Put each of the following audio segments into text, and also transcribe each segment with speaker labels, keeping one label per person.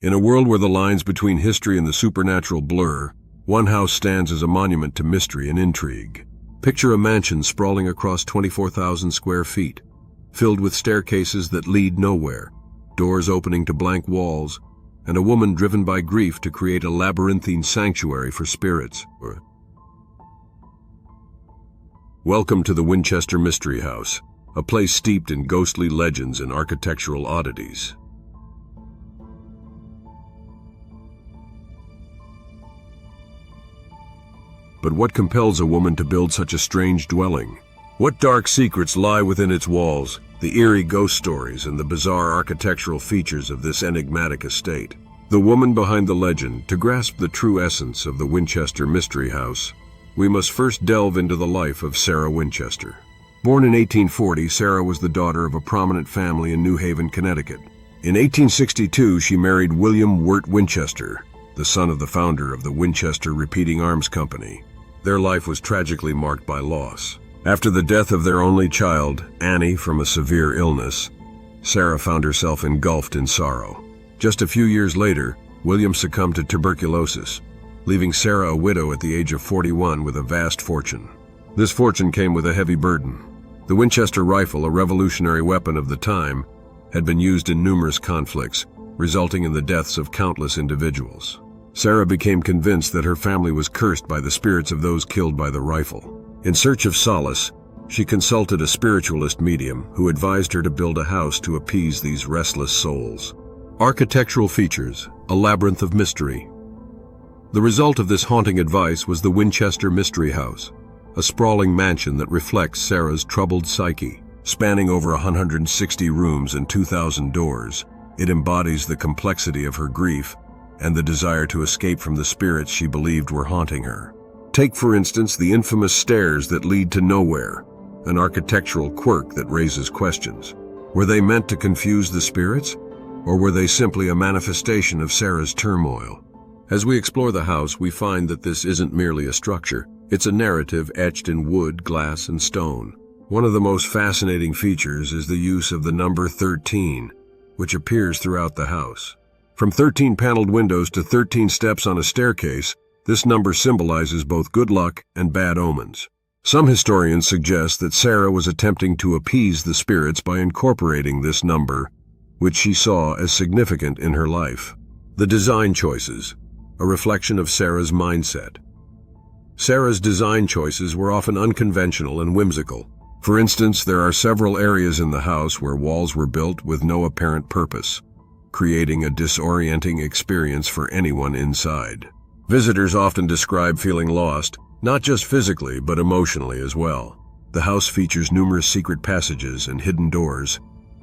Speaker 1: In a world where the lines between history and the supernatural blur, one house stands as a monument to mystery and intrigue. Picture a mansion sprawling across 24,000 square feet, filled with staircases that lead nowhere, doors opening to blank walls, and a woman driven by grief to create a labyrinthine sanctuary for spirits. Welcome to the Winchester Mystery House, a place steeped in ghostly legends and architectural oddities. But what compels a woman to build such a strange dwelling? What dark secrets lie within its walls, the eerie ghost stories and the bizarre architectural features of this enigmatic estate? The woman behind the legend. To grasp the true essence of the Winchester Mystery House, we must first delve into the life of Sarah Winchester. Born in 1840, Sarah was the daughter of a prominent family in New Haven, Connecticut. In 1862, she married William Wirt Winchester, the son of the founder of the Winchester Repeating Arms Company. Their life was tragically marked by loss. After the death of their only child, Annie, from a severe illness, Sarah found herself engulfed in sorrow. Just a few years later, William succumbed to tuberculosis, leaving Sarah a widow at the age of 41 with a vast fortune. This fortune came with a heavy burden. The Winchester rifle, a revolutionary weapon of the time, had been used in numerous conflicts, resulting in the deaths of countless individuals. Sarah became convinced that her family was cursed by the spirits of those killed by the rifle. In search of solace, she consulted a spiritualist medium who advised her to build a house to appease these restless souls. Architectural features, a labyrinth of mystery. The result of this haunting advice was the Winchester Mystery House, a sprawling mansion that reflects Sarah's troubled psyche. Spanning over 160 rooms and 2,000 doors, it embodies the complexity of her grief and the desire to escape from the spirits she believed were haunting her. Take, for instance, the infamous stairs that lead to nowhere, an architectural quirk that raises questions. Were they meant to confuse the spirits, or were they simply a manifestation of Sarah's turmoil? As we explore the house, we find that this isn't merely a structure. It's a narrative etched in wood, glass, and stone. One of the most fascinating features is the use of the number 13, which appears throughout the house. From 13 paneled windows to 13 steps on a staircase, this number symbolizes both good luck and bad omens. Some historians suggest that Sarah was attempting to appease the spirits by incorporating this number, which she saw as significant in her life. The design choices, a reflection of Sarah's mindset. Sarah's design choices were often unconventional and whimsical. For instance, there are several areas in the house where walls were built with no apparent purpose, creating a disorienting experience for anyone inside. Visitors often describe feeling lost, not just physically but emotionally as well. The house features numerous secret passages and hidden doors,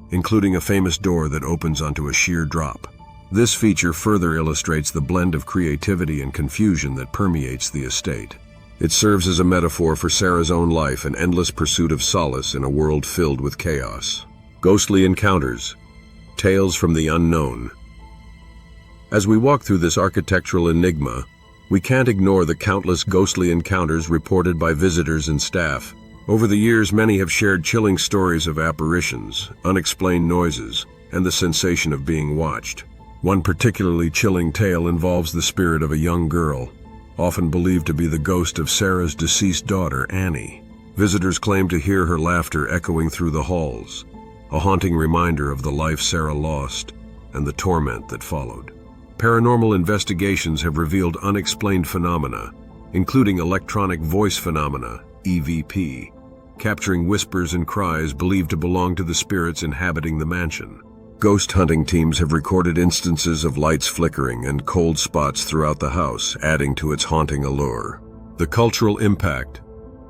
Speaker 1: including a famous door that opens onto a sheer drop. This feature further illustrates the blend of creativity and confusion that permeates the estate. It serves as a metaphor for Sarah's own life and endless pursuit of solace in a world filled with chaos. Ghostly encounters, tales from the unknown. As we walk through this architectural enigma, we can't ignore the countless ghostly encounters reported by visitors and staff. Over the years, many have shared chilling stories of apparitions, unexplained noises, and the sensation of being watched. One particularly chilling tale involves the spirit of a young girl, often believed to be the ghost of Sarah's deceased daughter, Annie. Visitors claim to hear her laughter echoing through the halls, a haunting reminder of the life Sarah lost and the torment that followed. Paranormal investigations have revealed unexplained phenomena, including electronic voice phenomena, EVP, capturing whispers and cries believed to belong to the spirits inhabiting the mansion. Ghost hunting teams have recorded instances of lights flickering and cold spots throughout the house, adding to its haunting allure. The cultural impact,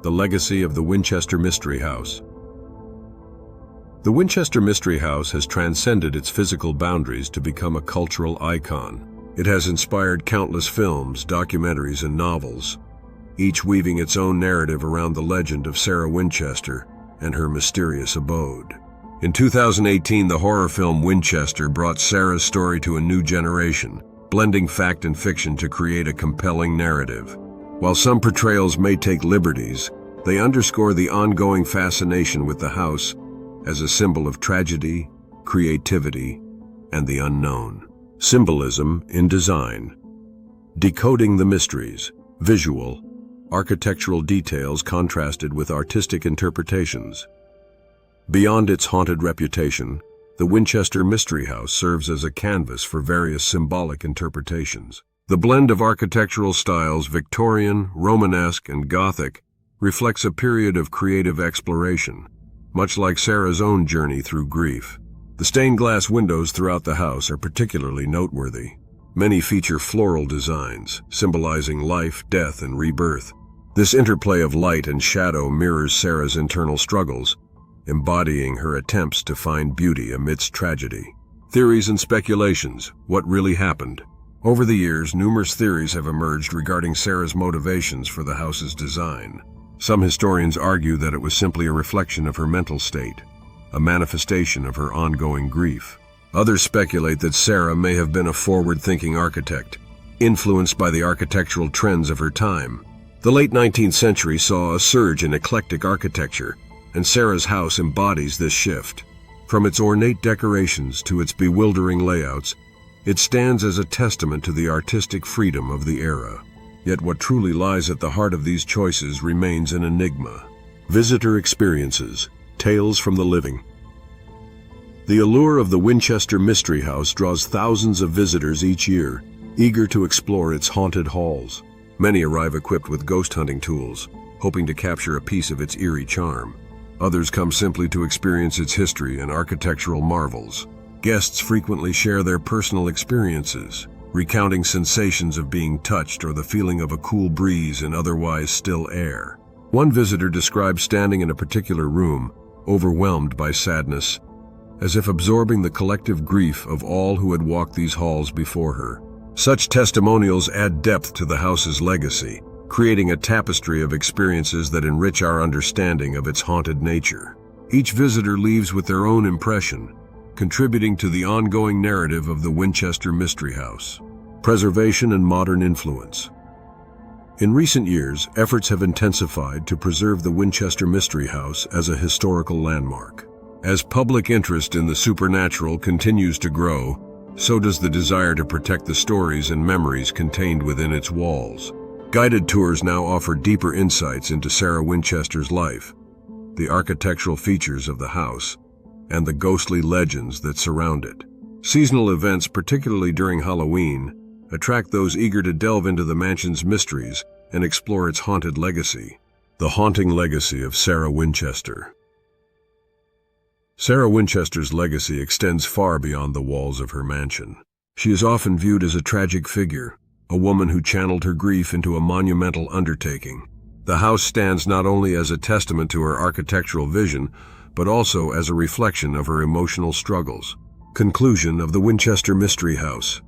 Speaker 1: the legacy of the Winchester Mystery House. The Winchester Mystery House has transcended its physical boundaries to become a cultural icon. It has inspired countless films, documentaries, and novels, each weaving its own narrative around the legend of Sarah Winchester and her mysterious abode. In 2018, the horror film Winchester brought Sarah's story to a new generation, blending fact and fiction to create a compelling narrative. While some portrayals may take liberties, they underscore the ongoing fascination with the house as a symbol of tragedy, creativity, and the unknown. Symbolism in design. Decoding the mysteries. Visual, architectural details contrasted with artistic interpretations. Beyond its haunted reputation, the Winchester Mystery House serves as a canvas for various symbolic interpretations. The blend of architectural styles, Victorian, Romanesque, and Gothic, reflects a period of creative exploration, much like Sarah's own journey through grief. The stained glass windows throughout the house are particularly noteworthy. Many feature floral designs, symbolizing life, death, and rebirth. This interplay of light and shadow mirrors Sarah's internal struggles, embodying her attempts to find beauty amidst tragedy. Theories and speculations. What really happened? Over the years, numerous theories have emerged regarding Sarah's motivations for the house's design. Some historians argue that it was simply a reflection of her mental state, a manifestation of her ongoing grief. Others speculate that Sarah may have been a forward-thinking architect, influenced by the architectural trends of her time. The late 19th century saw a surge in eclectic architecture, and Sarah's house embodies this shift. From its ornate decorations to its bewildering layouts, it stands as a testament to the artistic freedom of the era. Yet what truly lies at the heart of these choices remains an enigma. Visitor experiences, tales from the living. The allure of the Winchester Mystery House draws thousands of visitors each year, eager to explore its haunted halls. Many arrive equipped with ghost hunting tools, hoping to capture a piece of its eerie charm. Others come simply to experience its history and architectural marvels. Guests frequently share their personal experiences, recounting sensations of being touched or the feeling of a cool breeze in otherwise still air. One visitor described standing in a particular room, overwhelmed by sadness, as if absorbing the collective grief of all who had walked these halls before her. Such testimonials add depth to the house's legacy, creating a tapestry of experiences that enrich our understanding of its haunted nature. Each visitor leaves with their own impression, contributing to the ongoing narrative of the Winchester Mystery House. Preservation and modern influence. In recent years, efforts have intensified to preserve the Winchester Mystery House as a historical landmark. As public interest in the supernatural continues to grow, so does the desire to protect the stories and memories contained within its walls. Guided tours now offer deeper insights into Sarah Winchester's life, the architectural features of the house, and the ghostly legends that surround it. Seasonal events, particularly during Halloween, attract those eager to delve into the mansion's mysteries and explore its haunted legacy. The haunting legacy of Sarah Winchester. Sarah Winchester's legacy extends far beyond the walls of her mansion. She is often viewed as a tragic figure, a woman who channeled her grief into a monumental undertaking. The house stands not only as a testament to her architectural vision, but also as a reflection of her emotional struggles. Conclusion of the Winchester Mystery House.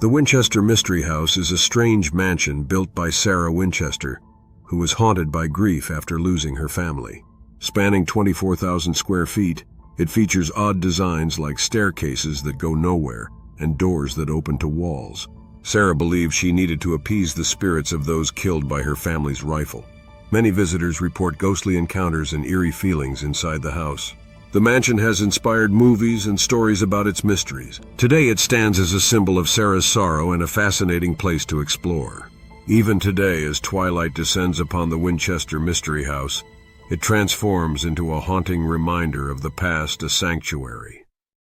Speaker 1: The Winchester Mystery House is a strange mansion built by Sarah Winchester, who was haunted by grief after losing her family. Spanning 24,000 square feet, it features odd designs like staircases that go nowhere and doors that open to walls. Sarah believed she needed to appease the spirits of those killed by her family's rifle. Many visitors report ghostly encounters and eerie feelings inside the house. The mansion has inspired movies and stories about its mysteries. Today it stands as a symbol of Sarah's sorrow and a fascinating place to explore. Even today, as twilight descends upon the Winchester Mystery House, it transforms into a haunting reminder of the past, a sanctuary.